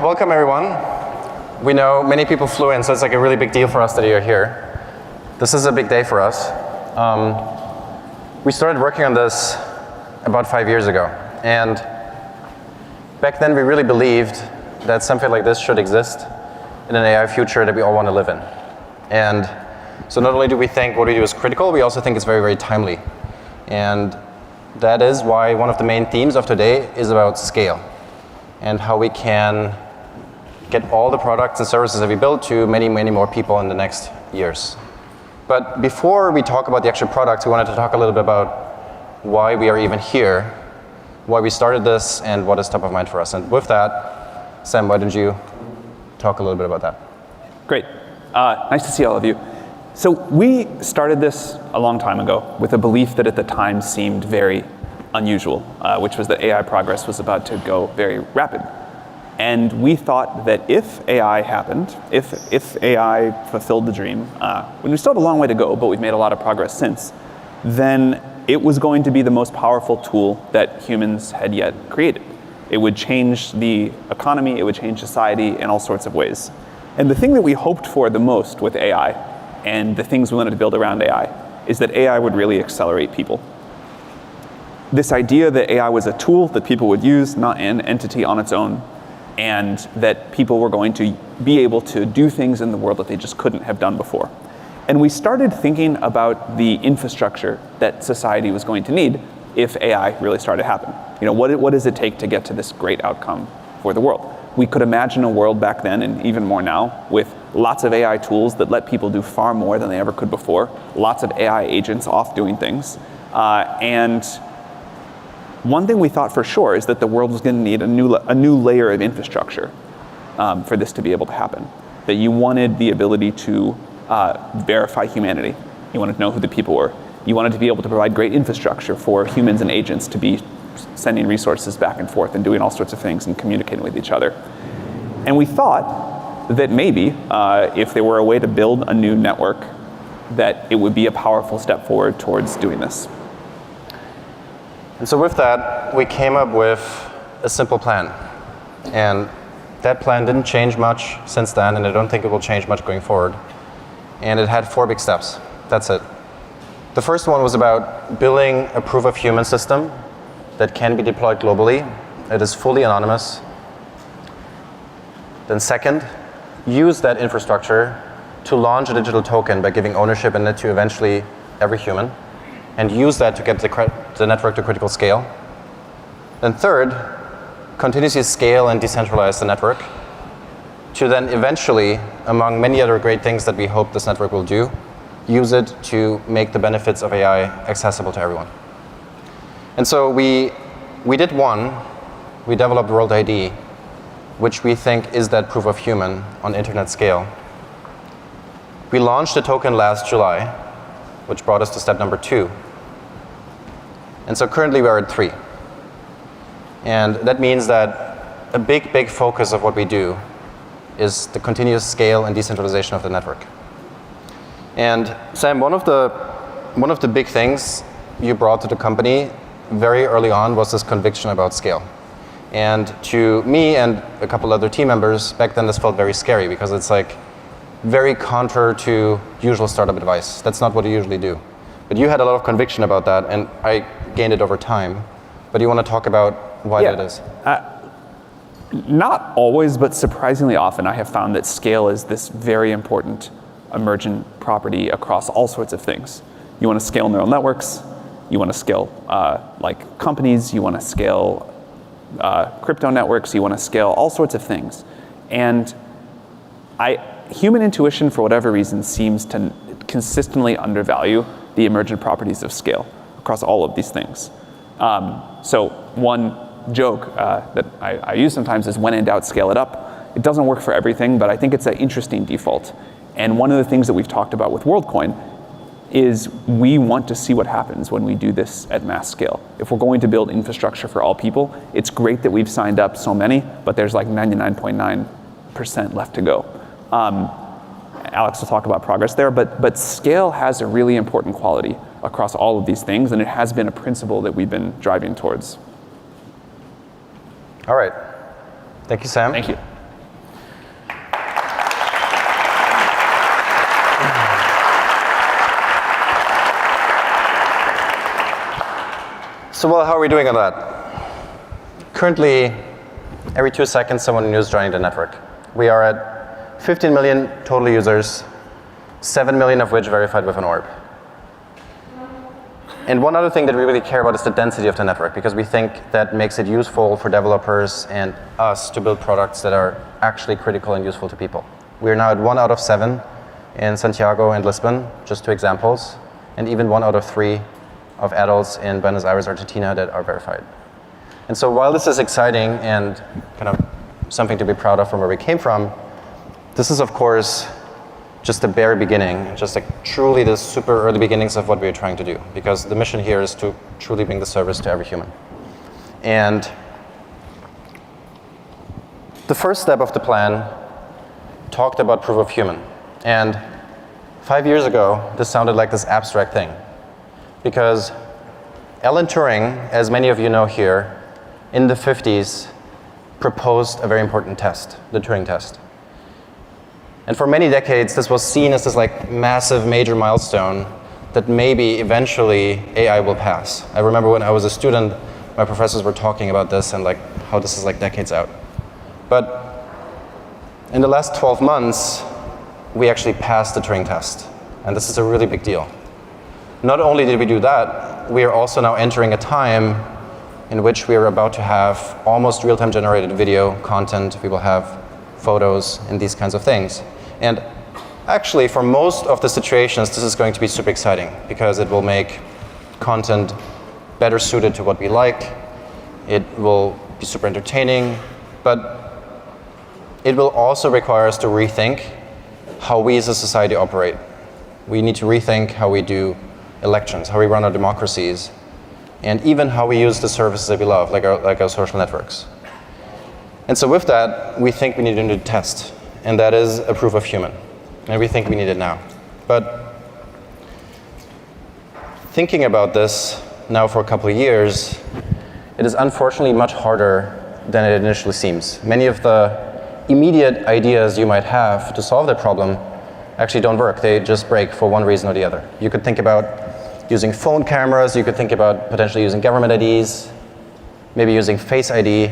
welcome everyone. We know many people flew in, so it's like a really big deal for us that you're here. This is a big day for us. We started working on this about 5 years ago, and back then we really believed that something like this should exist in an AI future that we all want to live in. And so not only do we think what we do is critical, we also think it's very, very timely. And that is why one of the main themes of today is about scale and how we can get all the products and services that we build to many, many more people in the next years. But before we talk about the actual products, we wanted to talk a little bit about why we are even here, why we started this, and what is top of mind for us. And with that, Sam, why don't you talk a little bit about that? Great. Nice to see all of you. So we started this a long time ago with a belief that at the time seemed very unusual, which was that AI progress was about to go very rapid. And we thought that if AI happened, if AI fulfilled the dream, when we still have a long way to go, but we've made a lot of progress since, then it was going to be the most powerful tool that humans had yet created. It would change the economy, it would change society in all sorts of ways. And the thing that we hoped for the most with AI, and the things we wanted to build around AI, is that AI would really accelerate people. This idea that AI was a tool that people would use, not an entity on its own, and that people were going to be able to do things in the world that they just couldn't have done before. And we started thinking about the infrastructure that society was going to need if AI really started to happen. You know, what does it take to get to this great outcome for the world? We could imagine a world back then, and even more now, with lots of AI tools that let people do far more than they ever could before, lots of AI agents off doing things. And one thing we thought for sure is that the world was going to need a new layer of infrastructure for this to be able to happen. That you wanted the ability to verify humanity. You wanted to know who the people were. You wanted to be able to provide great infrastructure for humans and agents to be sending resources back and forth and doing all sorts of things and communicating with each other. And we thought that maybe if there were a way to build a new network, that it would be a powerful step forward towards doing this. And so with that, we came up with a simple plan. And that plan didn't change much since then, and I don't think it will change much going forward. And it had 4 big steps. That's it. The first one was about building a proof of human system that can be deployed globally. It is fully anonymous. Then second, use that infrastructure to launch a digital token by giving ownership in it to eventually every human, and use that to get the network to critical scale. Then third, continuously scale and decentralize the network to then eventually, among many other great things that we hope this network will do, use it to make the benefits of AI accessible to everyone. And so we did one. We developed World ID, which we think is that proof of human on internet scale. We launched the token last July, which brought us to step number 2. And so currently we are at 3. And that means that a big, big focus of what we do is the continuous scale and decentralization of the network. And Sam, one of the big things you brought to the company very early on was this conviction about scale. And to me and a couple other team members, back then this felt very scary because it's like very counter to usual startup advice. That's not what you usually do. But you had a lot of conviction about that, and I gained it over time. But you want to talk about why that is? Not always, but surprisingly often, I have found that scale is this very important emergent property across all sorts of things. You want to scale neural networks, you want to scale like companies, you want to scale crypto networks, you want to scale all sorts of things. And human intuition, for whatever reason, seems to consistently undervalue the emergent properties of scale across all of these things. So one joke that I use sometimes is when in doubt, scale it up. It doesn't work for everything, but I think it's an interesting default. And one of the things that we've talked about with WorldCoin is we want to see what happens when we do this at mass scale. If we're going to build infrastructure for all people, it's great that we've signed up so many, but there's like 99.9% left to go. Alex will talk about progress there, but scale has a really important quality across all of these things, and it has been a principle that we've been driving towards. All right. Thank you, Sam. Thank you. So well, how are we doing on that? Currently, every 2 seconds someone new is joining the network. We are at 15 million total users, 7 million of which verified with an orb. And one other thing that we really care about is the density of the network, because we think that makes it useful for developers and us to build products that are actually critical and useful to people. We are now at 1 out of 7 in Santiago and Lisbon, just 2 examples, and even 1 out of 3 of adults in Buenos Aires, Argentina that are verified. And so while this is exciting and kind of something to be proud of from where we came from, this is of course just the bare beginning, just like truly the super early beginnings of what we're trying to do, because the mission here is to truly bring the service to every human. And the first step of the plan talked about proof of human. And 5 years ago, this sounded like this abstract thing, because Alan Turing, as many of you know here, in the 50s proposed a very important test, the Turing test. And for many decades, this was seen as this like massive major milestone that maybe eventually AI will pass. I remember when I was a student, my professors were talking about this and like how this is like decades out. But in the last 12 months, we actually passed the Turing test. And this is a really big deal. Not only did we do that, we are also now entering a time in which we are about to have almost real-time generated video content. We will have photos and these kinds of things. And actually, for most of the situations, this is going to be super exciting because it will make content better suited to what we like. It will be super entertaining, but it will also require us to rethink how we as a society operate. We need to rethink how we do elections, how we run our democracies, and even how we use the services that we love, like our social networks. And so with that, we think we need a new test, and that is a proof of human. And we think we need it now. But thinking about this now for a couple of years, it is unfortunately much harder than it initially seems. Many of the immediate ideas you might have to solve that problem actually don't work. They just break for one reason or the other. You could think about using phone cameras, you could think about potentially using government IDs, maybe using Face ID.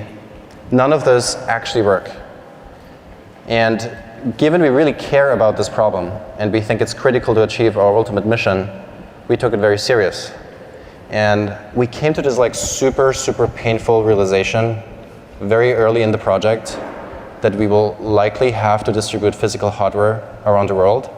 None of those actually work. And given we really care about this problem and we think it's critical to achieve our ultimate mission, we took it very serious. And we came to this like super painful realization very early in the project that we will likely have to distribute physical hardware around the world.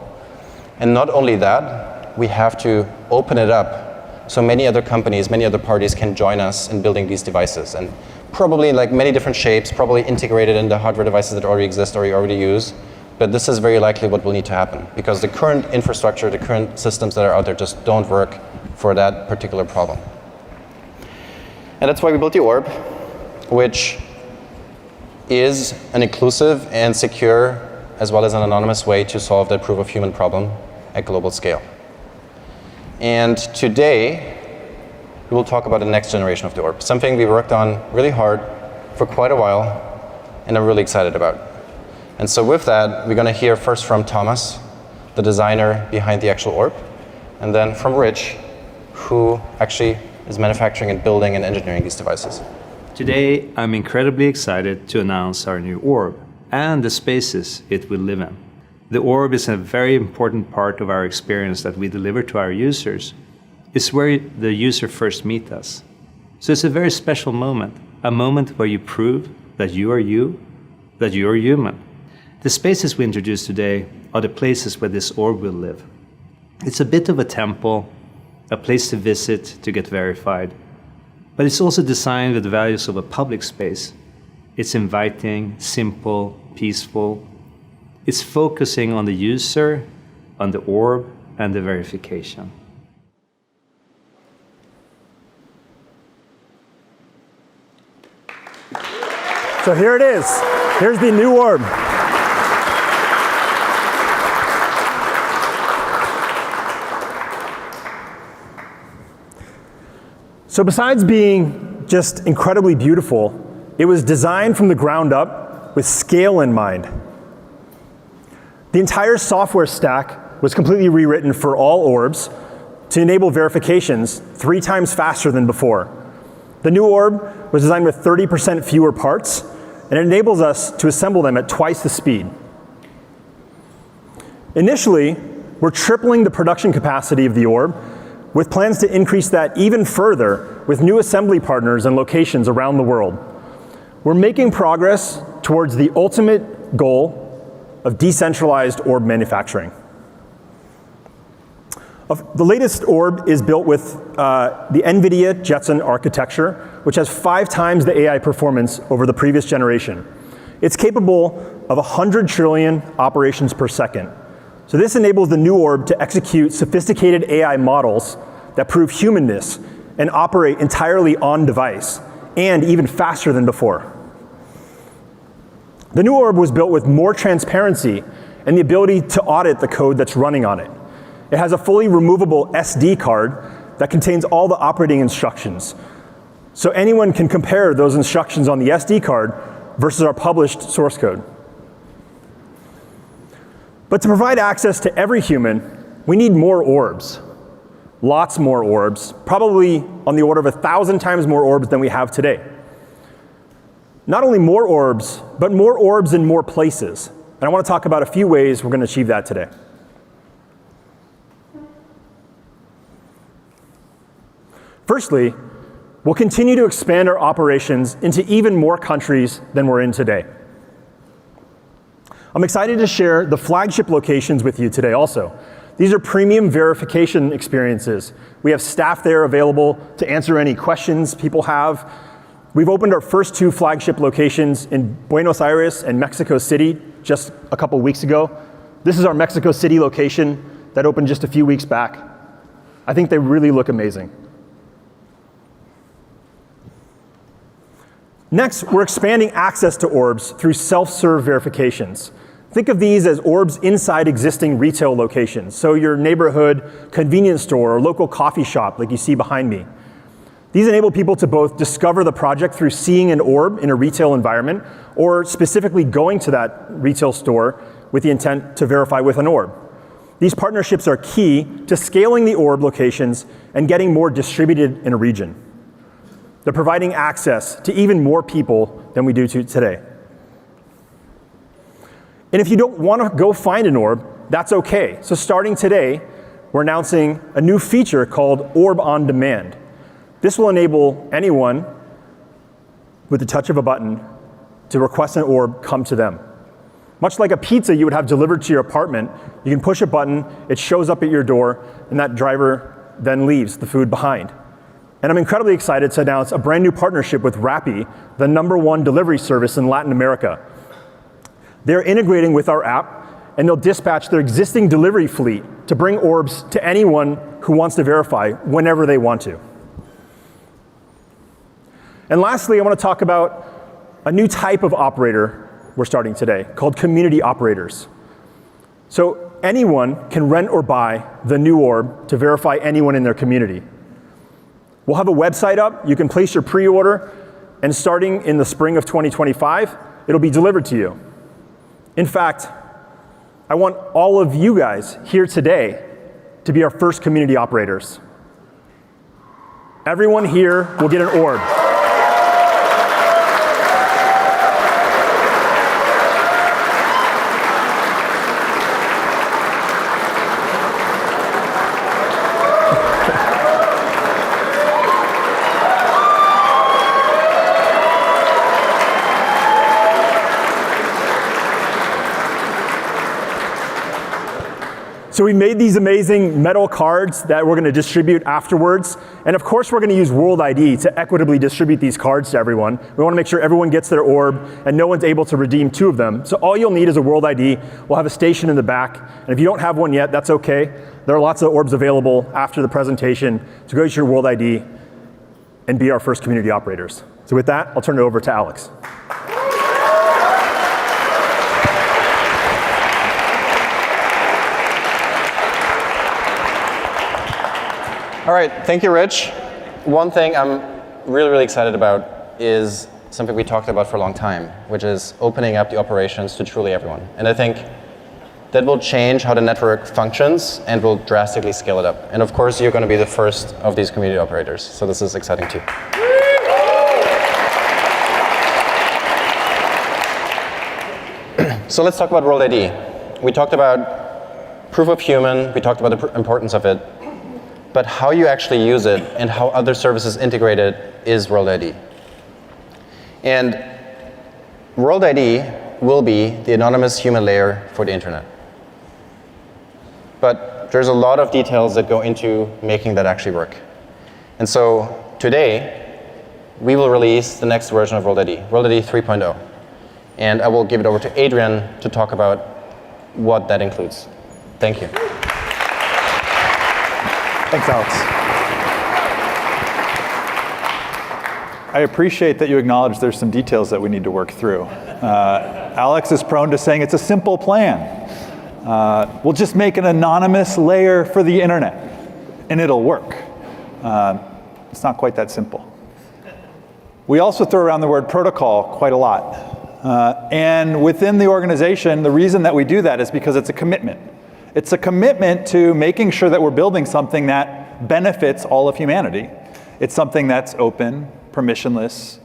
And not only that, we have to open it up so many other companies, many other parties can join us in building these devices. And probably in like many different shapes, probably integrated into hardware devices that already exist or we already use. But this is very likely what will need to happen because the current infrastructure, the current systems that are out there just don't work for that particular problem. And that's why we built the orb, which is an inclusive and secure as well as an anonymous way to solve that proof of human problem at global scale. And today, we will talk about the next generation of the orb, something we worked on really hard for quite a while, and I'm really excited about. And so with that, we're going to hear first from Thomas, the designer behind the actual orb, and then from Rich, who actually is manufacturing and building and engineering these devices. Today, I'm incredibly excited to announce our new orb and the spaces it will live in. The orb is a very important part of our experience that we deliver to our users. It's where the user first meets us. So it's a very special moment, a moment where you prove that you are you, that you are human. The spaces we introduce today are the places where this orb will live. It's a bit of a temple, a place to visit to get verified, but it's also designed with the values of a public space. It's inviting, simple, peaceful. It's focusing on the user, on the orb, and the verification. So here it is. Here's the new orb. So besides being just incredibly beautiful, it was designed from the ground up with scale in mind. The entire software stack was completely rewritten for all orbs to enable verifications 3 times faster than before. The new orb was designed with 30% fewer parts, and it enables us to assemble them at twice the speed. Initially, we're tripling the production capacity of the orb, with plans to increase that even further with new assembly partners and locations around the world. We're making progress towards the ultimate goal of decentralized orb manufacturing. The latest orb is built with the NVIDIA Jetson architecture, which has 5 times the AI performance over the previous generation. It's capable of 100 trillion operations per second. So this enables the new orb to execute sophisticated AI models that prove humanness and operate entirely on device, and even faster than before. The new orb was built with more transparency and the ability to audit the code that's running on it. It has a fully removable SD card that contains all the operating instructions. So anyone can compare those instructions on the SD card versus our published source code. But to provide access to every human, we need more orbs. Lots more orbs, probably on the order of 1,000 times more orbs than we have today. Not only more orbs, but more orbs in more places. And I want to talk about a few ways we're going to achieve that today. Firstly, we'll continue to expand our operations into even more countries than we're in today. I'm excited to share the flagship locations with you today also. These are premium verification experiences. We have staff there available to answer any questions people have. We've opened our first 2 flagship locations in Buenos Aires and Mexico City just a couple weeks ago. This is our Mexico City location that opened just a few weeks back. I think they really look amazing. Next, we're expanding access to orbs through self-serve verifications. Think of these as orbs inside existing retail locations, so your neighborhood convenience store or local coffee shop like you see behind me. These enable people to both discover the project through seeing an orb in a retail environment or specifically going to that retail store with the intent to verify with an orb. These partnerships are key to scaling the orb locations and getting more distributed in a region. They're providing access to even more people than we do today. And if you don't want to go find an orb, that's okay. So starting today, we're announcing a new feature called Orb on Demand. This will enable anyone with the touch of a button to request an orb come to them. Much like a pizza you would have delivered to your apartment, you can push a button, it shows up at your door, and that driver then leaves the food behind. And I'm incredibly excited to announce a brand new partnership with Rappi, the #1 delivery service in Latin America. They're integrating with our app, and they'll dispatch their existing delivery fleet to bring orbs to anyone who wants to verify whenever they want to. And lastly, I want to talk about a new type of operator we're starting today called community operators. So anyone can rent or buy the new orb to verify anyone in their community. We'll have a website up. You can place your pre-order, and starting in the spring of 2025, it'll be delivered to you. In fact, I want all of you guys here today to be our first community operators. Everyone here will get an orb. So we made these amazing metal cards that we're going to distribute afterwards. And of course, we're going to use World ID to equitably distribute these cards to everyone. We want to make sure everyone gets their orb and no one's able to redeem 2 of them. So all you'll need is a World ID. We'll have a station in the back. And if you don't have one yet, that's okay. There are lots of orbs available after the presentation. So go to your World ID and be our first community operators. So with that, I'll turn it over to Alex. All right, thank you, Rich. One thing I'm really excited about is something we talked about for a long time, which is opening up the operations to truly everyone. And I think that will change how the network functions and will drastically scale it up. And of course, you're going to be the first of these community operators. So this is exciting too. So let's talk about World ID. We talked about proof of human, we talked about the importance of it, but how you actually use it and how other services integrate it is World ID. And World ID will be the anonymous human layer for the internet. But there's a lot of details that go into making that actually work. And so today, we will release the next version of World ID 3.0. And I will give it over to Adrian to talk about what that includes. Thank you. Thanks, Alex. I appreciate that you acknowledge there's some details that we need to work through. Alex is prone to saying it's a simple plan. We'll just make an anonymous layer for the internet, and it'll work. It's not quite that simple. We also throw around the word protocol quite a lot. And within the organization, the reason that we do that is because it's a commitment. It's a commitment to making sure that we're building something that benefits all of humanity. It's something that's open, permissionless,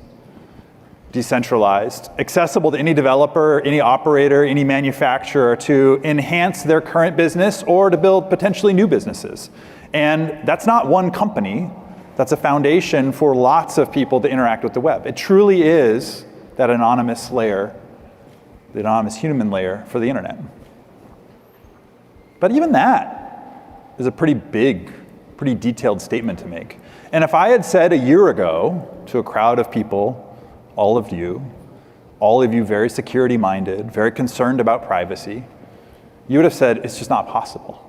decentralized, accessible to any developer, any operator, any manufacturer to enhance their current business or to build potentially new businesses. And that's not one company. That's a foundation for lots of people to interact with the web. It truly is that anonymous layer, the anonymous human layer for the internet. But even that is a pretty big, pretty detailed statement to make. And if I had said a year ago to a crowd of people, all of you very security-minded, very concerned about privacy, you would have said, it's just not possible.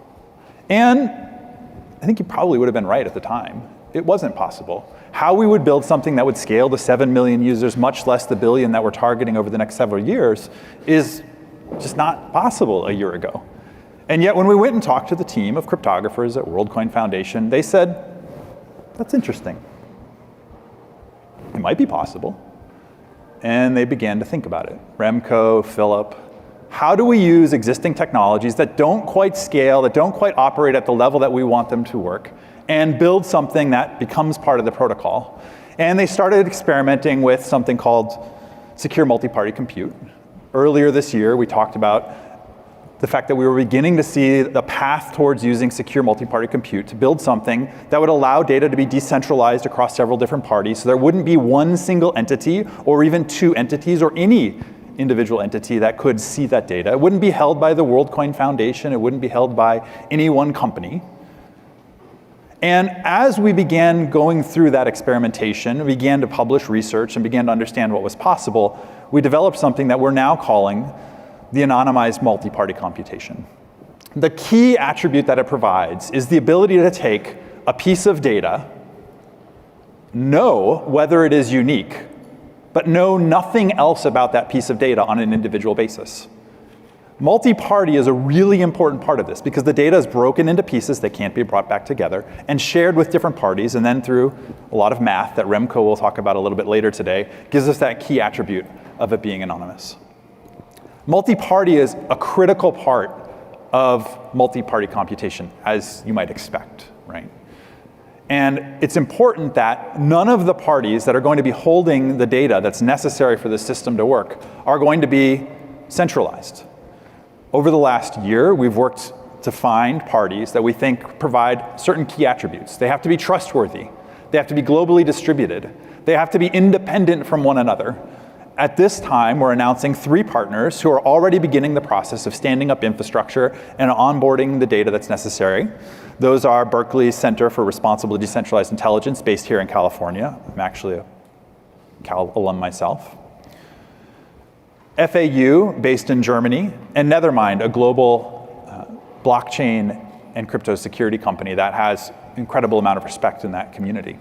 And I think you probably would have been right at the time. It wasn't possible. How we would build something that would scale to 7 million users, much less the billion that we're targeting over the next several years, is just not possible a year ago. And yet when we went and talked to the team of cryptographers at WorldCoin Foundation, they said, that's interesting. It might be possible. And they began to think about it. Remco, Philip, how do we use existing technologies that don't quite scale, that don't quite operate at the level that we want them to work, and build something that becomes part of the protocol? And they started experimenting with something called secure multi-party compute. Earlier this year, we talked about the fact that we were beginning to see the path towards using secure multi-party compute to build something that would allow data to be decentralized across several different parties, so there wouldn't be one single entity or even two entities or any individual entity that could see that data. It wouldn't be held by the WorldCoin Foundation. It wouldn't be held by any one company. And as we began going through that experimentation, we began to publish research and began to understand what was possible, we developed something that we're now calling the anonymized multi-party computation. The key attribute that it provides is the ability to take a piece of data, know whether it is unique, but know nothing else about that piece of data on an individual basis. Multi-party is a really important part of this because the data is broken into pieces that can't be brought back together and shared with different parties, and then through a lot of math that Remco will talk about a little bit later today, gives us that key attribute of it being anonymous. Multi-party is a critical part of multi-party computation, as you might expect, right? And it's important that none of the parties that are going to be holding the data that's necessary for the system to work are going to be centralized. Over the last year, we've worked to find parties that we think provide certain key attributes. They have to be trustworthy. They have to be globally distributed. They have to be independent from one another. At this time, we're announcing 3 partners who are already beginning the process of standing up infrastructure and onboarding the data that's necessary. Those are Berkeley Center for Responsible Decentralized Intelligence, based here in California. I'm actually a Cal alum myself. FAU, based in Germany, and Nethermind, a global blockchain and crypto security company that has incredible amount of respect in that community.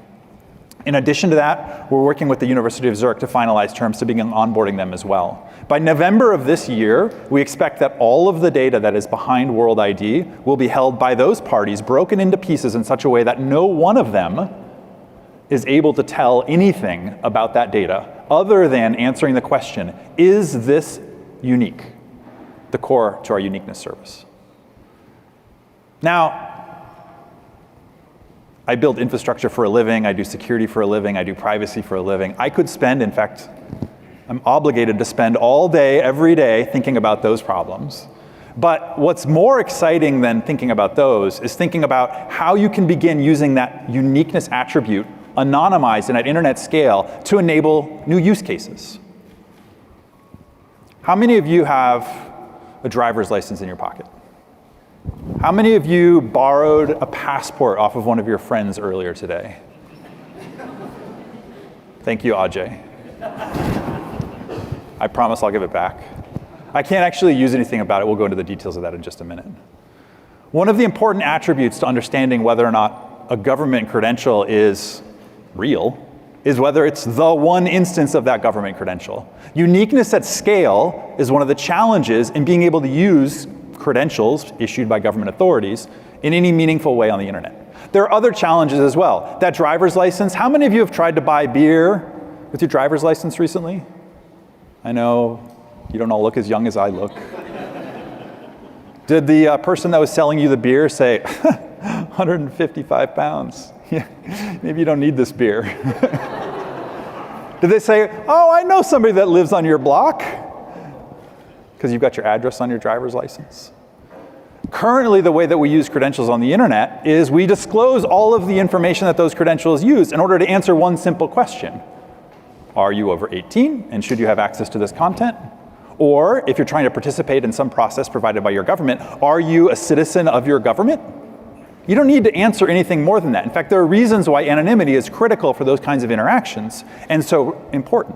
In addition to that, we're working with the University of Zurich to finalize terms to begin onboarding them as well. By November of this year, we expect that all of the data that is behind World ID will be held by those parties, broken into pieces in such a way that no one of them is able to tell anything about that data other than answering the question, is this unique? The core to our uniqueness service. Now, I build infrastructure for a living, I do security for a living, I do privacy for a living. I could spend, in fact, I'm obligated to spend all day, every day, thinking about those problems. But what's more exciting than thinking about those is thinking about how you can begin using that uniqueness attribute, anonymized and at internet scale, to enable new use cases. How many of you have a driver's license in your pocket? How many of you borrowed a passport off of one of your friends earlier today? Thank you, Ajay. I promise I'll give it back. I can't actually use anything about it. We'll go into the details of that in just a minute. One of the important attributes to understanding whether or not a government credential is real is whether it's the one instance of that government credential. Uniqueness at scale is one of the challenges in being able to use credentials issued by government authorities in any meaningful way on the internet. There are other challenges as well. That driver's license, how many of you have tried to buy beer with your driver's license recently? I know you don't all look as young as I look. Did the person that was selling you the beer say, 155 pounds? Yeah, maybe you don't need this beer. Did they say, oh, I know somebody that lives on your block? Because you've got your address on your driver's license. Currently, the way that we use credentials on the internet is we disclose all of the information that those credentials use in order to answer one simple question. Are you over 18, and should you have access to this content? Or, if you're trying to participate in some process provided by your government, are you a citizen of your government? You don't need to answer anything more than that. In fact, there are reasons why anonymity is critical for those kinds of interactions, and so important.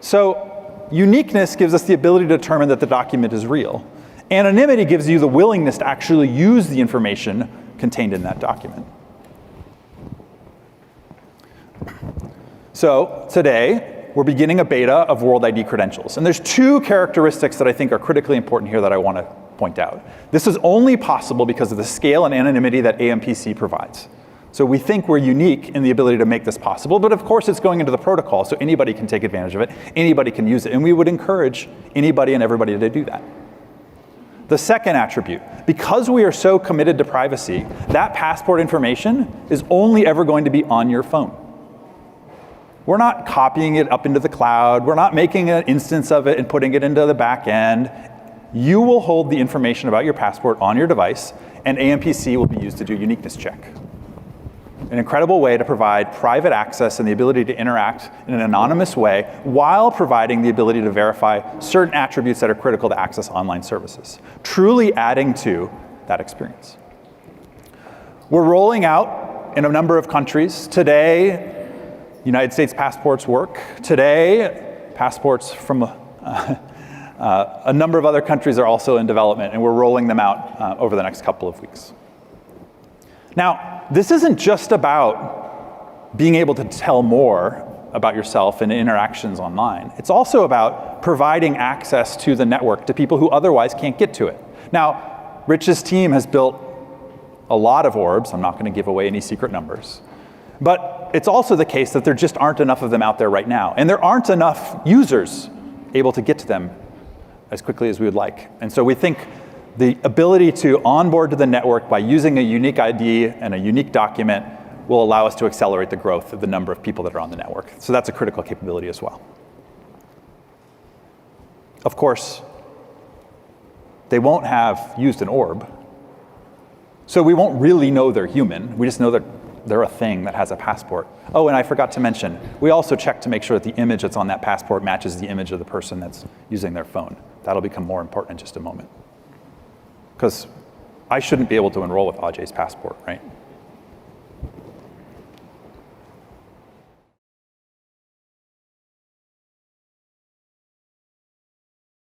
So, uniqueness gives us the ability to determine that the document is real. Anonymity gives you the willingness to actually use the information contained in that document. So, today, we're beginning a beta of World ID credentials. And there's two characteristics that I think are critically important here that I want to point out. This is only possible because of the scale and anonymity that AMPC provides. So we think we're unique in the ability to make this possible, but of course it's going into the protocol, so anybody can take advantage of it, anybody can use it, and we would encourage anybody and everybody to do that. The second attribute, because we are so committed to privacy, that passport information is only ever going to be on your phone. We're not copying it up into the cloud. We're not making an instance of it and putting it into the back end. You will hold the information about your passport on your device, and AMPC will be used to do a uniqueness check. An incredible way to provide private access and the ability to interact in an anonymous way while providing the ability to verify certain attributes that are critical to access online services, truly adding to that experience. We're rolling out in a number of countries. Today, United States passports work. Today, passports from a number of other countries are also in development, and we're rolling them out over the next couple of weeks. Now, this isn't just about being able to tell more about yourself and interactions online. It's also about providing access to the network to people who otherwise can't get to it. Now, Rich's team has built a lot of orbs. I'm not going to give away any secret numbers. But it's also the case that there just aren't enough of them out there right now. And there aren't enough users able to get to them as quickly as we would like. And so we think the ability to onboard to the network by using a unique ID and a unique document will allow us to accelerate the growth of the number of people that are on the network. So that's a critical capability as well. Of course, they won't have used an orb. So we won't really know they're human. We just know that they're a thing that has a passport. Oh, and I forgot to mention, we also check to make sure that the image that's on that passport matches the image of the person that's using their phone. That'll become more important in just a moment. Because I shouldn't be able to enroll with Ajay's passport, right?